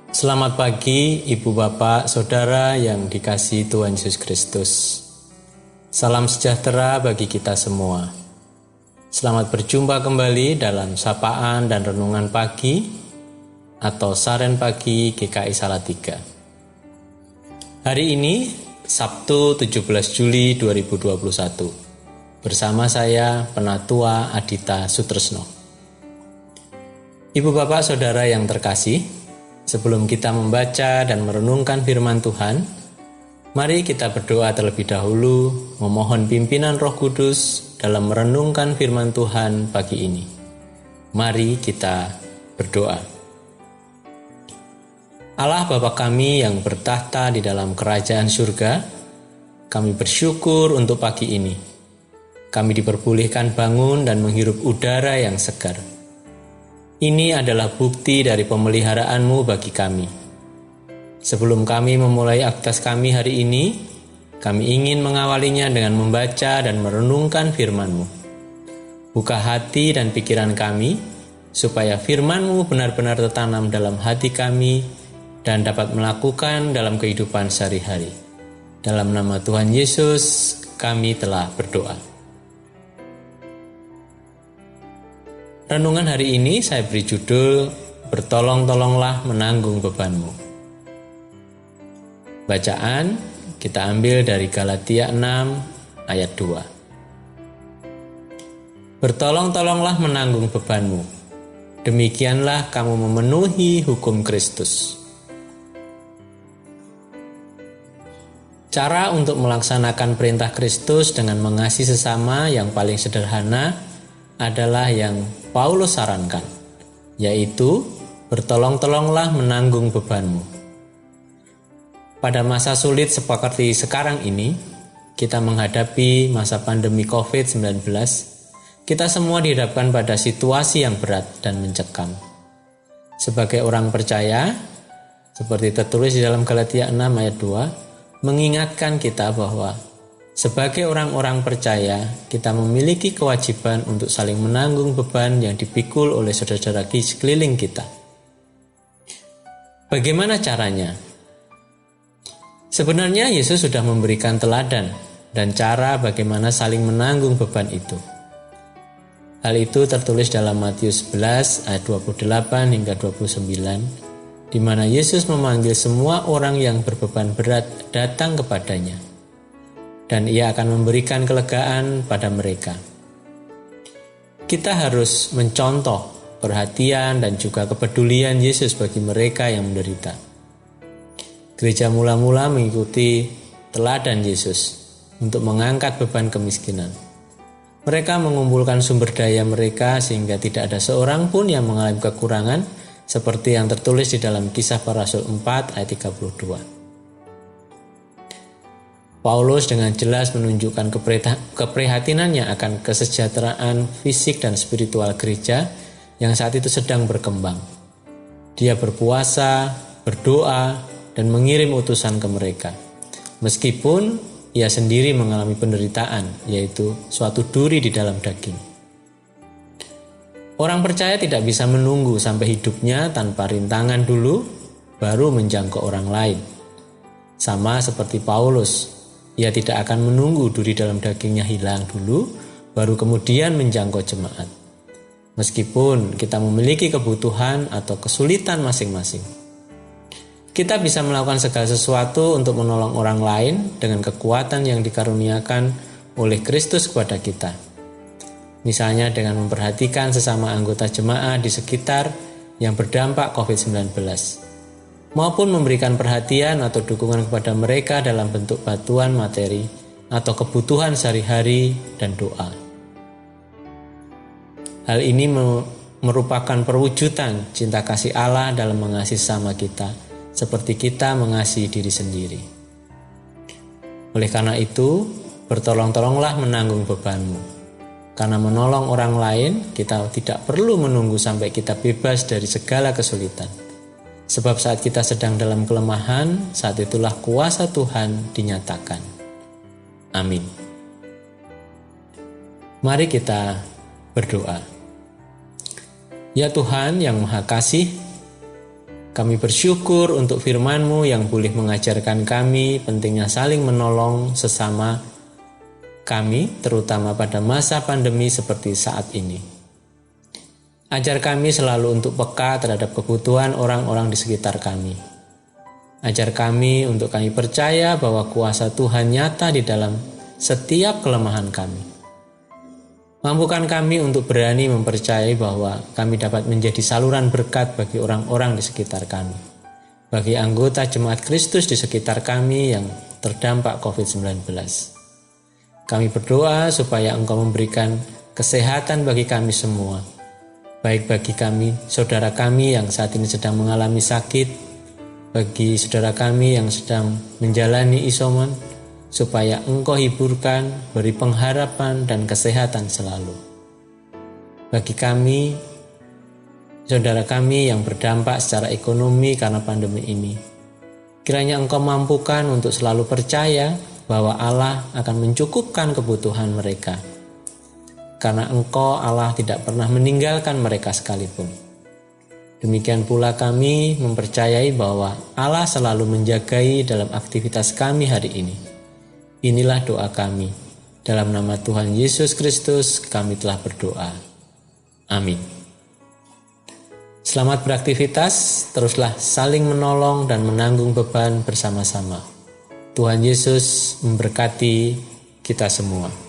Selamat pagi, Ibu Bapak, Saudara yang dikasihi Tuhan Yesus Kristus. Salam sejahtera bagi kita semua. Selamat berjumpa kembali dalam Sapaan dan Renungan Pagi atau Saren Pagi GKI Salatiga. Hari ini, Sabtu 17 Juli 2021, bersama saya, Penatua Adita Sutresno. Ibu Bapak Saudara yang terkasih, sebelum kita membaca dan merenungkan firman Tuhan, mari kita berdoa terlebih dahulu, memohon pimpinan Roh Kudus dalam merenungkan firman Tuhan pagi ini. Mari kita berdoa. Allah Bapa kami yang bertahta di dalam kerajaan surga, kami bersyukur untuk pagi ini. Kami diperbolehkan bangun dan menghirup udara yang segar. Ini adalah bukti dari pemeliharaanmu bagi kami. Sebelum kami memulai aktivitas kami hari ini, kami ingin mengawalinya dengan membaca dan merenungkan firman-Mu. Buka hati dan pikiran kami, supaya firman-Mu benar-benar tertanam dalam hati kami dan dapat melakukan dalam kehidupan sehari-hari. Dalam nama Tuhan Yesus, kami telah berdoa. Renungan hari ini saya beri judul, Bertolong-tolonglah menanggung bebanmu. Bacaan kita ambil dari Galatia 6 ayat 2. Bertolong-tolonglah menanggung bebanmu. Demikianlah kamu memenuhi hukum Kristus. Cara untuk melaksanakan perintah Kristus dengan mengasihi sesama yang paling sederhana adalah yang Paulus sarankan, yaitu bertolong-tolonglah menanggung bebanmu. Pada masa sulit seperti sekarang ini, kita menghadapi masa pandemi COVID-19, kita semua dihadapkan pada situasi yang berat dan mencekam. Sebagai orang percaya, seperti tertulis di dalam Galatia 6 ayat 2, mengingatkan kita bahwa sebagai orang-orang percaya, kita memiliki kewajiban untuk saling menanggung beban yang dipikul oleh saudara-saudara di sekeliling kita. Bagaimana caranya? Sebenarnya Yesus sudah memberikan teladan dan cara bagaimana saling menanggung beban itu. Hal itu tertulis dalam Matius 11 ayat 28 hingga 29, di mana Yesus memanggil semua orang yang berbeban berat datang kepadanya, dan Ia akan memberikan kelegaan pada mereka. Kita harus mencontoh perhatian dan juga kepedulian Yesus bagi mereka yang menderita. Gereja mula-mula mengikuti teladan Yesus untuk mengangkat beban kemiskinan. Mereka mengumpulkan sumber daya mereka sehingga tidak ada seorang pun yang mengalami kekurangan, seperti yang tertulis di dalam Kisah Para Rasul 4 ayat 32. Paulus dengan jelas menunjukkan keprihatinannya akan kesejahteraan fisik dan spiritual gereja yang saat itu sedang berkembang. Dia berpuasa, berdoa, dan mengirim utusan ke mereka. Meskipun ia sendiri mengalami penderitaan, yaitu suatu duri di dalam daging. Orang percaya tidak bisa menunggu sampai hidupnya tanpa rintangan dulu, baru menjangkau orang lain. Sama seperti Paulus, ia tidak akan menunggu duri dalam dagingnya hilang dulu, baru kemudian menjangkau jemaat. Meskipun kita memiliki kebutuhan atau kesulitan masing-masing, kita bisa melakukan segala sesuatu untuk menolong orang lain dengan kekuatan yang dikaruniakan oleh Kristus kepada kita. Misalnya dengan memperhatikan sesama anggota jemaat di sekitar yang berdampak COVID-19. Maupun memberikan perhatian atau dukungan kepada mereka dalam bentuk bantuan materi atau kebutuhan sehari-hari dan doa. Hal ini merupakan perwujudan cinta kasih Allah dalam mengasihi sesama kita, seperti kita mengasihi diri sendiri. Oleh karena itu, bertolong-tolonglah menanggung bebanmu. Karena menolong orang lain, kita tidak perlu menunggu sampai kita bebas dari segala kesulitan. Sebab saat kita sedang dalam kelemahan, saat itulah kuasa Tuhan dinyatakan. Amin. Mari kita berdoa. Ya Tuhan yang Maha Kasih, Kami bersyukur untuk firman-Mu yang boleh mengajarkan kami pentingnya saling menolong sesama kami, terutama pada masa pandemi seperti saat ini. Ajar kami selalu untuk peka terhadap kebutuhan orang-orang di sekitar kami. Ajar kami untuk kami percaya bahwa kuasa Tuhan nyata di dalam setiap kelemahan kami. Mampukan kami untuk berani mempercayai bahwa kami dapat menjadi saluran berkat bagi orang-orang di sekitar kami, bagi anggota jemaat Kristus di sekitar kami yang terdampak COVID-19. Kami berdoa supaya Engkau memberikan kesehatan bagi kami semua, baik bagi kami, saudara kami yang saat ini sedang mengalami sakit, bagi saudara kami yang sedang menjalani isoman, supaya Engkau hiburkan, beri pengharapan dan kesehatan selalu. Bagi kami, saudara kami yang berdampak secara ekonomi karena pandemi ini, kiranya Engkau mampukan untuk selalu percaya bahwa Allah akan mencukupkan kebutuhan mereka. Karena Engkau Allah tidak pernah meninggalkan mereka sekalipun. Demikian pula kami mempercayai bahwa Allah selalu menjagai dalam aktivitas kami hari ini. Inilah doa kami. Dalam nama Tuhan Yesus Kristus kami telah berdoa. Amin. Selamat beraktivitas, teruslah saling menolong dan menanggung beban bersama-sama. Tuhan Yesus memberkati kita semua.